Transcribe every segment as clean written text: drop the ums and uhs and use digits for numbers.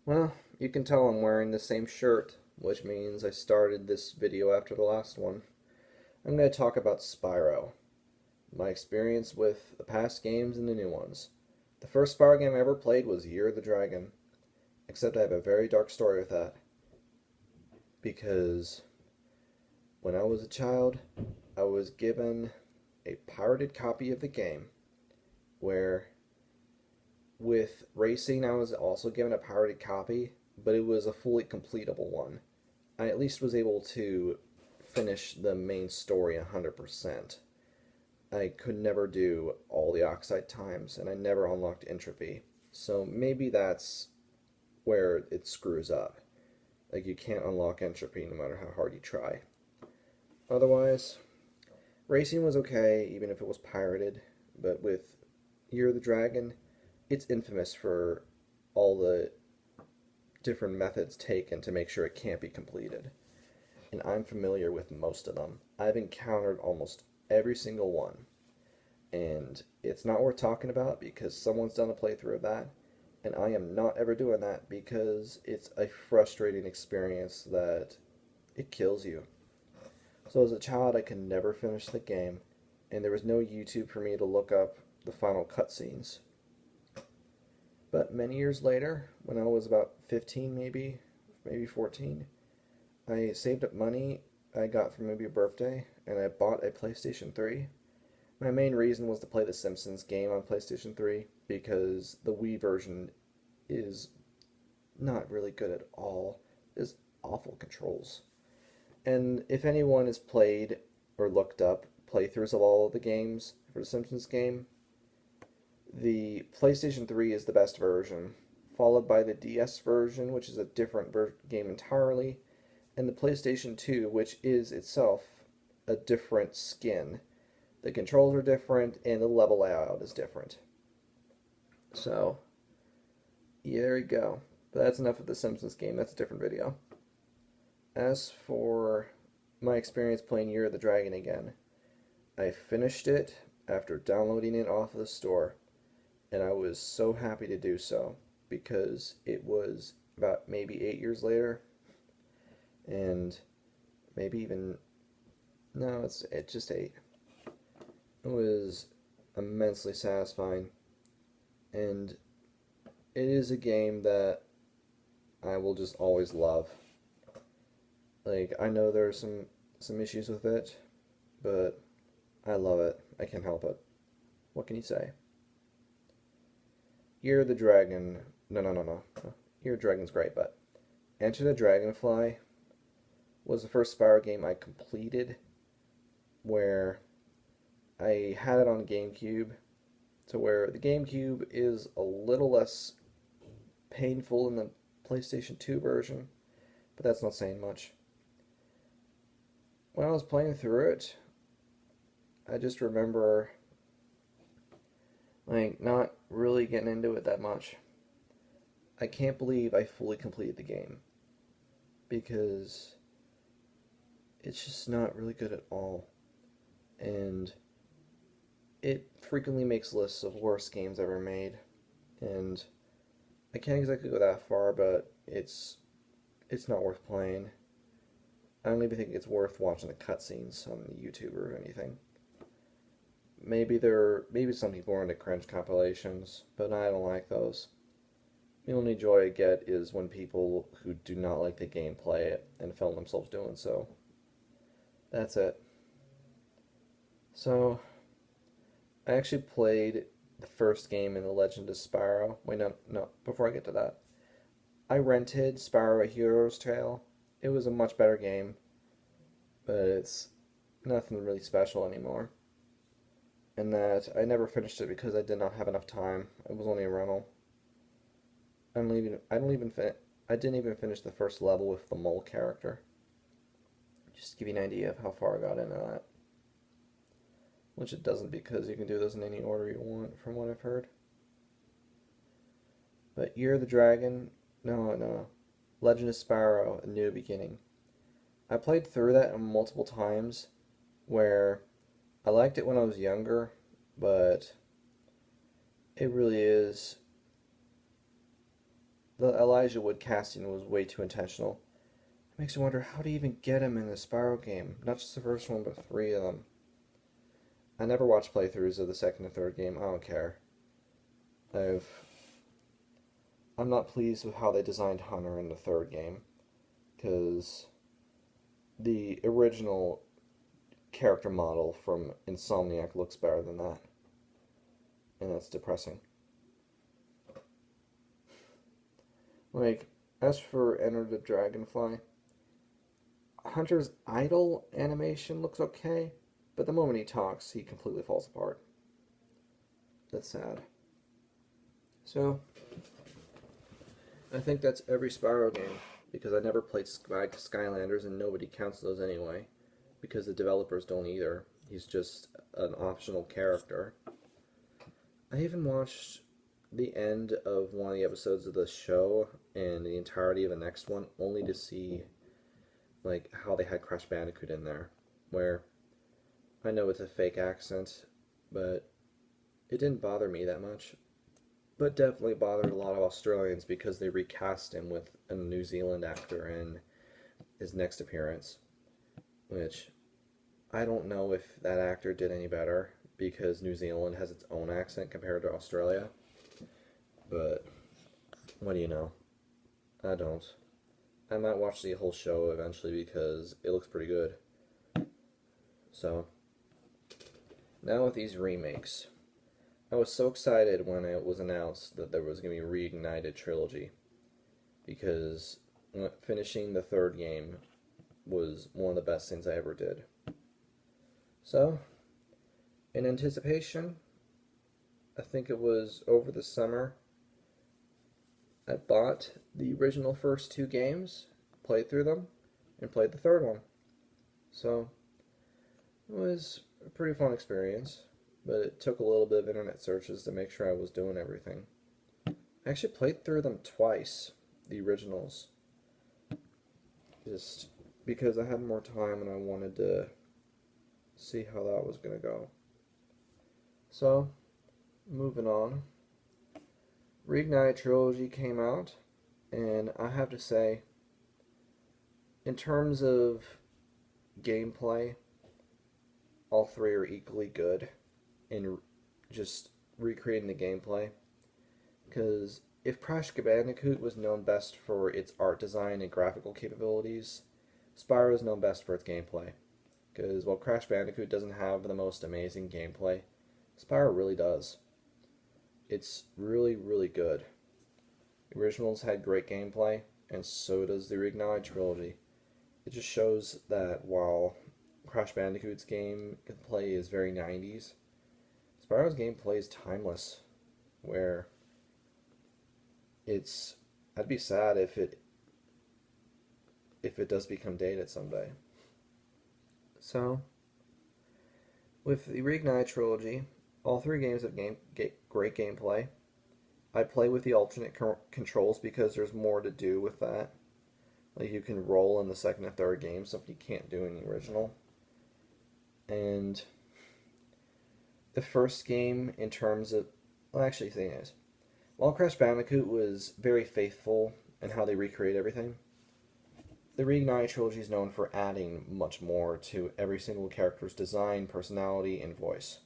Well, you can tell I'm wearing the same shirt, which means I started this video after the last one. I'm going to talk about Spyro, my experience with the past games and the new ones. The first Spyro game I ever played was Year of the Dragon, except I have a very dark story with that, because when I was a child, I was given a pirated copy of the game, where with racing I was also given a pirated copy, but it was a fully completable one. I at least was able to finish the main story 100%. I could never do all the oxide times, and I never unlocked entropy. So maybe that's where it screws up. Like, you can't unlock entropy no matter how hard you try. Otherwise, racing was okay, even if it was pirated, but with Year of the Dragon, it's infamous for all the different methods taken to make sure it can't be completed. And I'm familiar with most of them. I've encountered almost every single one. And it's not worth talking about because someone's done a playthrough of that. And I am not ever doing that because it's a frustrating experience that it kills you. So as a child, I could never finish the game. And there was no YouTube for me to look up the final cutscenes. But many years later, when I was about 15 maybe 14, I saved up money I got from maybe a birthday, and I bought a PlayStation 3. My main reason was to play the Simpsons game on PlayStation 3, because the Wii version is not really good at all. It's awful controls. And if anyone has played or looked up playthroughs of all of the games for the Simpsons game, the PlayStation 3 is the best version, followed by the DS version, which is a different game entirely, and the PlayStation 2, which is itself a different skin. The controls are different, and the level layout is different. So, yeah, there you go. But that's enough of the Simpsons game. That's a different video. As for my experience playing Year of the Dragon again, I finished it after downloading it off of the store, and I was so happy to do so because it was about maybe 8 years later, and maybe even no, it's just 8. It was immensely satisfying, and it is a game that I will just always love. Like, I know there are some issues with it, but I love it. I can't help it. What can you say? Year of the Dragon. No. Year of the Dragon's great, but Enter the Dragonfly was the first Spyro game I completed, where I had it on GameCube, to where the GameCube is a little less painful than the PlayStation 2 version, but that's not saying much. When I was playing through it, I just remember like not really getting into it that much. I can't believe I fully completed the game because it's just not really good at all. And it frequently makes lists of worst games ever made. And I can't exactly go that far, but it's not worth playing. I don't even think it's worth watching the cutscenes on YouTube or anything. Maybe some people are into cringe compilations, but I don't like those. The only joy I get is when people who do not like the game play it and film themselves doing so. That's it. So, I actually played the first game in The Legend of Spyro. Wait, no, before I get to that. I rented Spyro A Hero's Tale. It was a much better game, but it's nothing really special anymore. And that I never finished it because I did not have enough time. It was only a rental. I didn't even finish the first level with the mole character. Just to give you an idea of how far I got into that. Which it doesn't, because you can do this in any order you want, from what I've heard. But Year of the Dragon, no. Legend of Spyro: A New Beginning. I played through that multiple times, where I liked it when I was younger, but it really is the Elijah Wood casting was way too intentional. It makes you wonder how to even get him in the Spyro game. Not just the first one, but three of them. I never watched playthroughs of the second and third game. I don't care. I'm not pleased with how they designed Hunter in the third game, because the original character model from Insomniac looks better than that, and that's depressing. Like, as for Enter the Dragonfly, Hunter's idle animation looks okay, but the moment he talks, he completely falls apart. That's sad. So, I think that's every Spyro game, because I never played Skylanders, and nobody counts those anyway, because the developers don't either. He's just an optional character. I even watched the end of one of the episodes of the show and the entirety of the next one, only to see like how they had Crash Bandicoot in there, where I know it's a fake accent, but it didn't bother me that much. But definitely bothered a lot of Australians because they recast him with a New Zealand actor in his next appearance, which I don't know if that actor did any better, because New Zealand has its own accent compared to Australia. But what do you know? I don't. I might watch the whole show eventually because it looks pretty good. So, now with these remakes. I was so excited when it was announced that there was going to be a Reignited trilogy, because finishing the third game was one of the best things I ever did. So, in anticipation, I think it was over the summer, I bought the original first two games, played through them, and played the third one. So, it was a pretty fun experience, but it took a little bit of internet searches to make sure I was doing everything. I actually played through them twice, the originals, just because I had more time and I wanted to see how that was going to go. So, moving on. Reignited Trilogy came out, and I have to say, in terms of gameplay, all three are equally good in just recreating the gameplay. Because if Crash Bandicoot was known best for its art design and graphical capabilities, Spyro is known best for its gameplay. Because while Crash Bandicoot doesn't have the most amazing gameplay, Spyro really does. It's really, really good. The originals had great gameplay, and so does the Reignited trilogy. It just shows that while Crash Bandicoot's gameplay is very 90s, Spyro's gameplay is timeless, where I'd be sad if it does become dated someday. So, with the Reignited trilogy, all three games have great gameplay. I play with the alternate controls because there's more to do with that. Like, you can roll in the second and third game, something you can't do in the original. And the first game, in terms of... Well, actually, the thing is, while Crash Bandicoot was very faithful in how they recreate everything, the Reignited trilogy is known for adding much more to every single character's design, personality, and voice.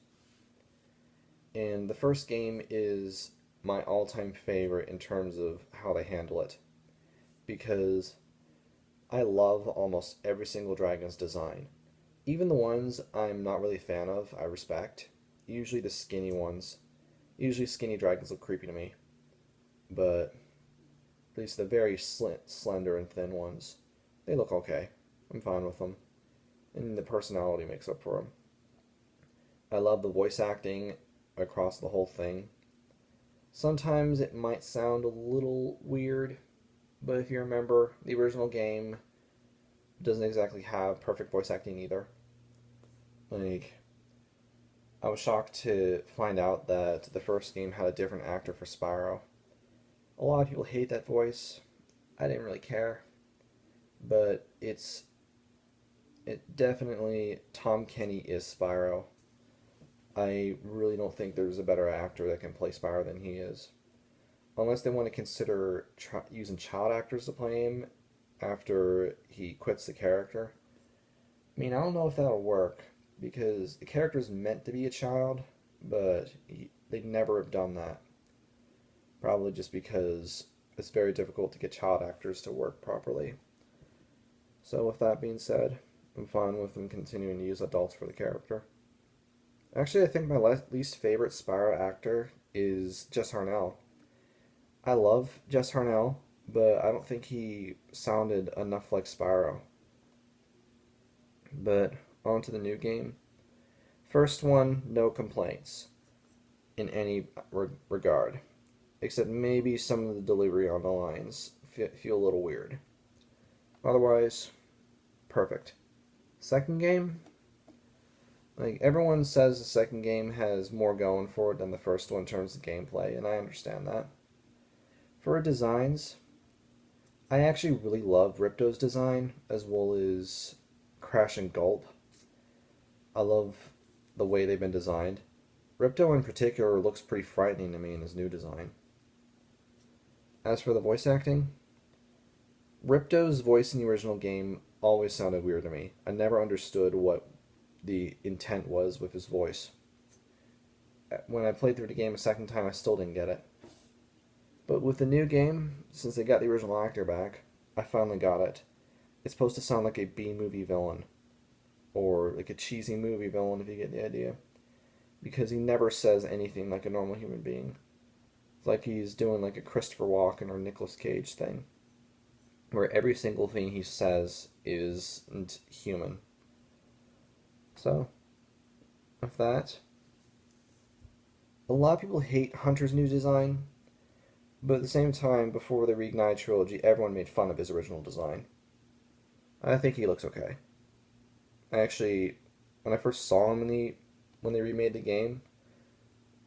And the first game is my all-time favorite in terms of how they handle it, because I love almost every single dragon's design. Even the ones I'm not really a fan of, I respect. Usually the skinny ones. Usually skinny dragons look creepy to me. But at least the very slender and thin ones, they look okay. I'm fine with them. And the personality makes up for them. I love the voice acting across the whole thing. Sometimes it might sound a little weird, but if you remember, the original game doesn't exactly have perfect voice acting either. Like, I was shocked to find out that the first game had a different actor for Spyro. A lot of people hate that voice. I didn't really care. But it definitely, Tom Kenny is Spyro. I really don't think there's a better actor that can play Spyro than he is. unless they want to consider using child actors to play him after he quits the character. I mean, I don't know if that'll work because the character's meant to be a child, but they'd never have done that. Probably just because it's very difficult to get child actors to work properly. So, with that being said, I'm fine with them continuing to use adults for the character. Actually, I think my least favorite Spyro actor is Jess Harnell. I love Jess Harnell, but I don't think he sounded enough like Spyro. But on to the new game. First one, no complaints in any regard, except maybe some of the delivery on the lines feel a little weird. Otherwise, perfect. Second game, like everyone says the second game has more going for it than the first one in terms of gameplay, and I understand that. For designs, I actually really love Ripto's design as well as Crash and Gulp. I love the way they've been designed. Ripto in particular looks pretty frightening to me in his new design. As for the voice acting, Ripto's voice in the original game always sounded weird to me. I never understood what the intent was with his voice. When I played through the game a second time, I still didn't get it. But with the new game, since they got the original actor back, I finally got it. It's supposed to sound like a B-movie villain. Or like a cheesy movie villain, if you get the idea. Because he never says anything like a normal human being. It's like he's doing like a Christopher Walken or Nicolas Cage thing. Where every single thing he says isn't human. So, with that, a lot of people hate Hunter's new design, but at the same time, before the Reignite trilogy, everyone made fun of his original design. I think he looks okay. Actually, when I first saw him when they remade the game,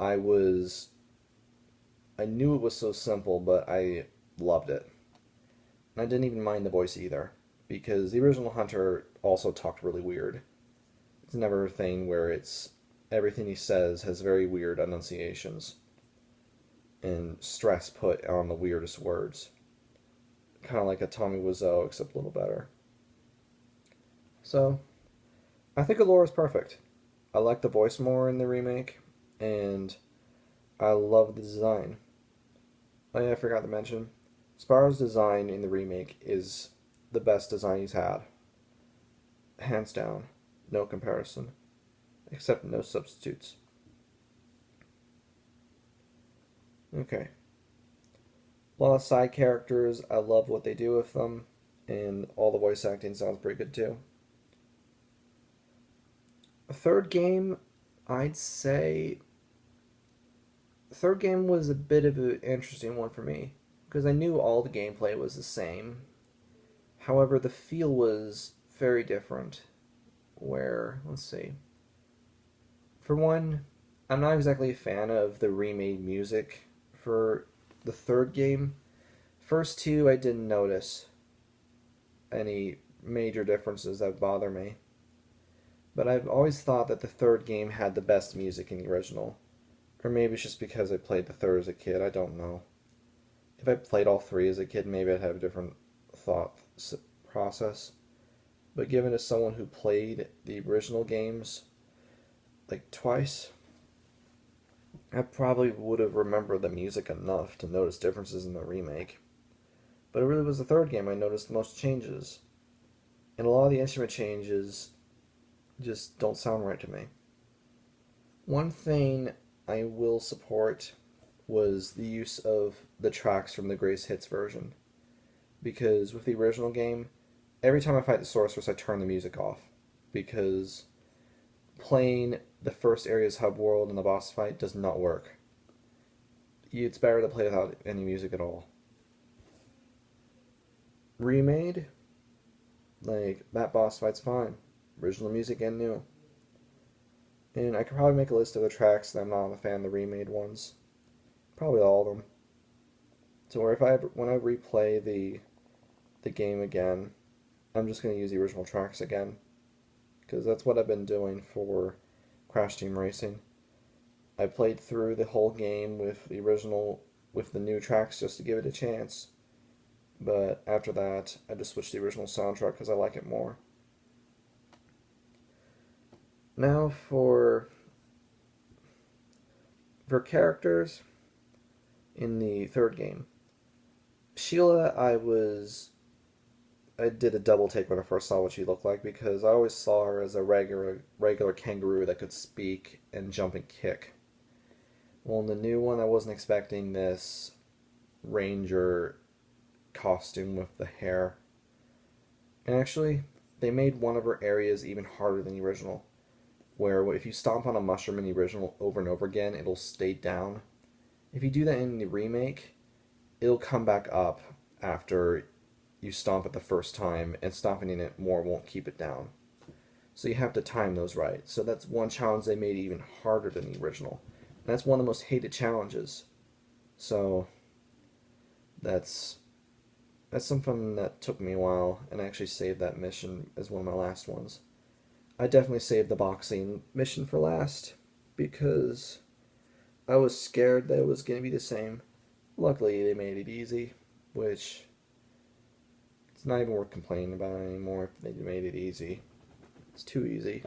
I knew it was so simple, but I loved it. And I didn't even mind the voice either, because the original Hunter also talked really weird. It's never a thing where everything he says has very weird enunciations and stress put on the weirdest words. Kind of like a Tommy Wiseau, except a little better. So, I think Alora's perfect. I like the voice more in the remake, and I love the design. Oh yeah, I forgot to mention, Spyro's design in the remake is the best design he's had. Hands down. No comparison. Except no substitutes. Okay. A lot of side characters, I love what they do with them, and all the voice acting sounds pretty good too. A third game, I'd say... The third game was a bit of an interesting one for me, because I knew all the gameplay was the same. However, the feel was very different. Where, let's see. For one, I'm not exactly a fan of the remade music for the third game. First two, I didn't notice any major differences that bother me. But I've always thought that the third game had the best music in the original. Or maybe it's just because I played the third as a kid, I don't know. If I played all three as a kid, maybe I'd have a different thought process. But given as someone who played the original games like twice, I probably would have remembered the music enough to notice differences in the remake. But it really was the third game I noticed the most changes. And a lot of the instrument changes just don't sound right to me. One thing I will support was the use of the tracks from the Greatest Hits version. Because with the original game, every time I fight the sorceress, I turn the music off. Because playing the first area's hub world in the boss fight does not work. It's better to play without any music at all. Remade, like, that boss fight's fine. Original music and new. And I could probably make a list of the tracks that I'm not a fan of the remade ones. Probably all of them. So when I replay the game again, I'm just going to use the original tracks again. Because that's what I've been doing for Crash Team Racing. I played through the whole game with the original with the new tracks just to give it a chance. But after that, I just switched the original soundtrack because I like it more. Now for characters in the third game. Sheila, I did a double take when I first saw what she looked like because I always saw her as a regular kangaroo that could speak and jump and kick. Well, in the new one, I wasn't expecting this ranger costume with the hair. And actually, they made one of her areas even harder than the original, where if you stomp on a mushroom in the original over and over again, it'll stay down. If you do that in the remake, it'll come back up after you stomp it the first time, and stomping in it more won't keep it down. So you have to time those right. So that's one challenge they made even harder than the original. And that's one of the most hated challenges. So that's something that took me a while, and I actually saved that mission as one of my last ones. I definitely saved the boxing mission for last because I was scared that it was going to be the same. Luckily, they made it easy, which it's not even worth complaining about anymore if they made it easy. It's too easy.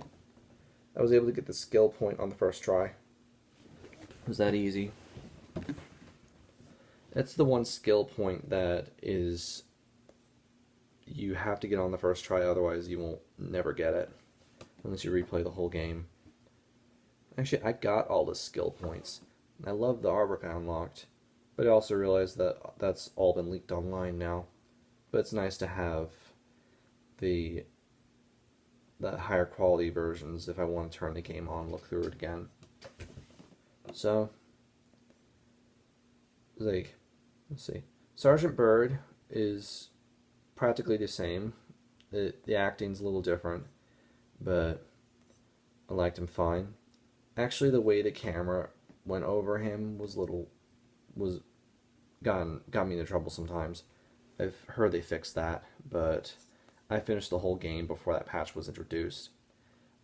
I was able to get the skill point on the first try. It was that easy. That's the one skill point that is you have to get on the first try, otherwise you won't never get it unless you replay the whole game. Actually, I got all the skill points. I love the artwork I unlocked, but I also realized that that's all been leaked online now. But it's nice to have the higher quality versions if I want to turn the game on and look through it again. So, like, let's see. Sergeant Byrd is practically the same. The acting's a little different, but I liked him fine. Actually, the way the camera went over him got me into trouble sometimes. I've heard they fixed that, but I finished the whole game before that patch was introduced.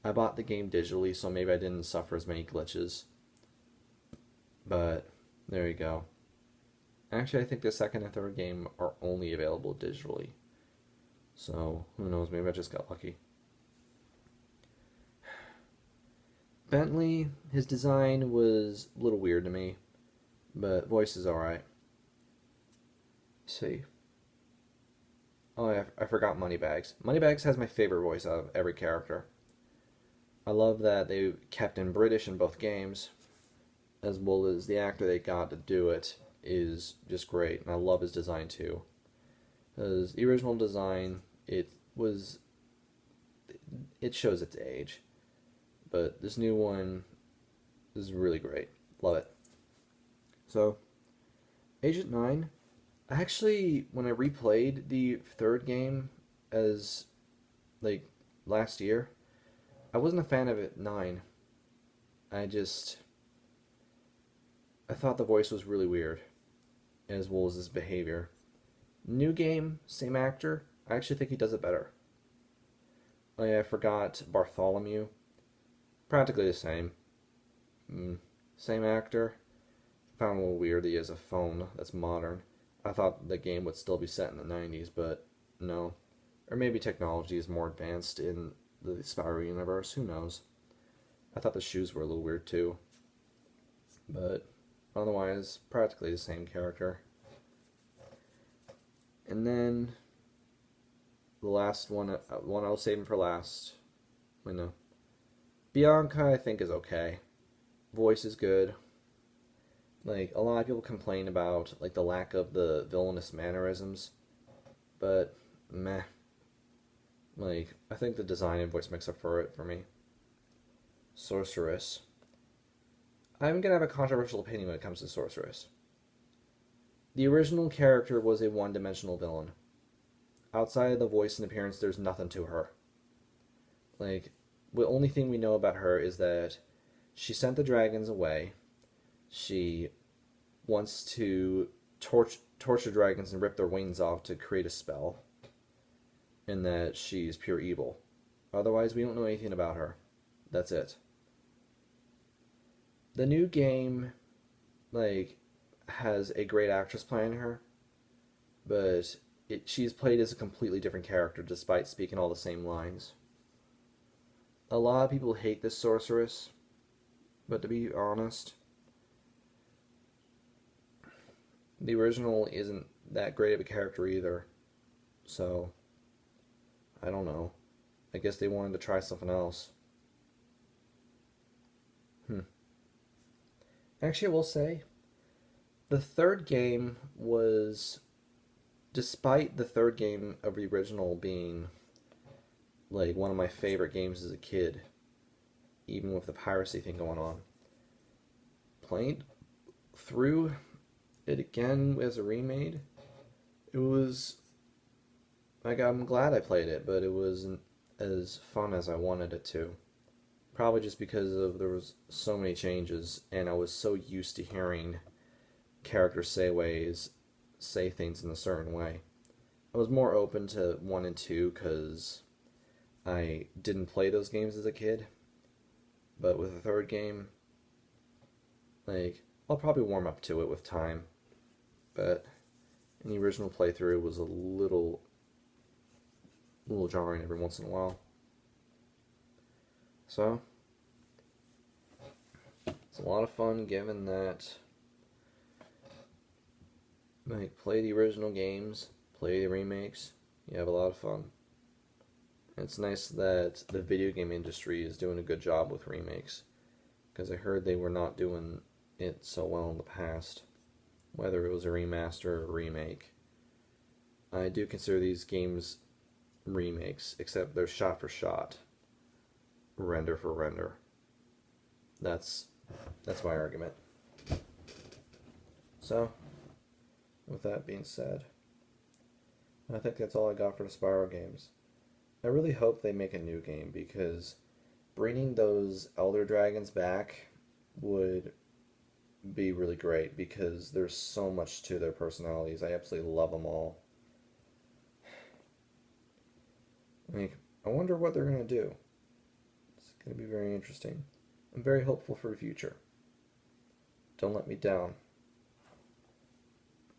I bought the game digitally, so maybe I didn't suffer as many glitches. But there you go. Actually, I think the second and third game are only available digitally. So, who knows, maybe I just got lucky. Bentley, his design was a little weird to me, but voice is alright. See. Oh, yeah, I forgot Moneybags. Moneybags has my favorite voice out of every character. I love that they kept in British in both games, as well as the actor they got to do it is just great, and I love his design too. Because the original design, it shows its age, but this new one is really great. Love it. So, Agent 9, actually, when I replayed the third game as, like, last year, I wasn't a fan of it 9. I thought the voice was really weird, as well as his behavior. New game, same actor, I actually think he does it better. Oh yeah, I forgot Bartholomew. Practically the same. Same actor. Found a little weird that he has a phone that's modern. I thought the game would still be set in the 90s, but no. Or maybe technology is more advanced in the Spyro universe, who knows. I thought the shoes were a little weird too. But otherwise, practically the same character. And then the last one I was saving for last. Wait, no. Bianca, I think, is okay. Voice is good. Like, a lot of people complain about, like, the lack of the villainous mannerisms. But, meh. Like, I think the design and voice makes up for it for me. Sorceress. I'm gonna have a controversial opinion when it comes to Sorceress. The original character was a one-dimensional villain. Outside of the voice and appearance, there's nothing to her. Like, the only thing we know about her is that she sent the dragons away. She wants to torture dragons and rip their wings off to create a spell. And that she's pure evil. Otherwise, we don't know anything about her. That's it. The new game, like, has a great actress playing her, but she's played as a completely different character despite speaking all the same lines. A lot of people hate this sorceress, but to be honest, the original isn't that great of a character either. So, I don't know. I guess they wanted to try something else. Hmm. Actually, I will say, the third game was, despite the third game of the original being like one of my favorite games as a kid, even with the piracy thing going on, playing through it again as a remade, it was like I'm glad I played it, but it wasn't as fun as I wanted it to. Probably just because of there was so many changes, and I was so used to hearing characters say things in a certain way. I was more open to 1 and 2 because I didn't play those games as a kid. But with the third game, like, I'll probably warm up to it with time. But in the original playthrough, it was a little jarring every once in a while. So, it's a lot of fun given that, like, play the original games, play the remakes, you have a lot of fun. It's nice that the video game industry is doing a good job with remakes, because I heard they were not doing it so well in the past, whether it was a remaster or a remake. I do consider these games remakes, except they're shot for shot, render for render. That's my argument. So, with that being said, I think that's all I got for the Spyro games. I really hope they make a new game because bringing those Elder Dragons back would be really great because there's so much to their personalities. I absolutely love them all. Like, I wonder what they're going to do. It's going to be very interesting. I'm very hopeful for the future. Don't let me down.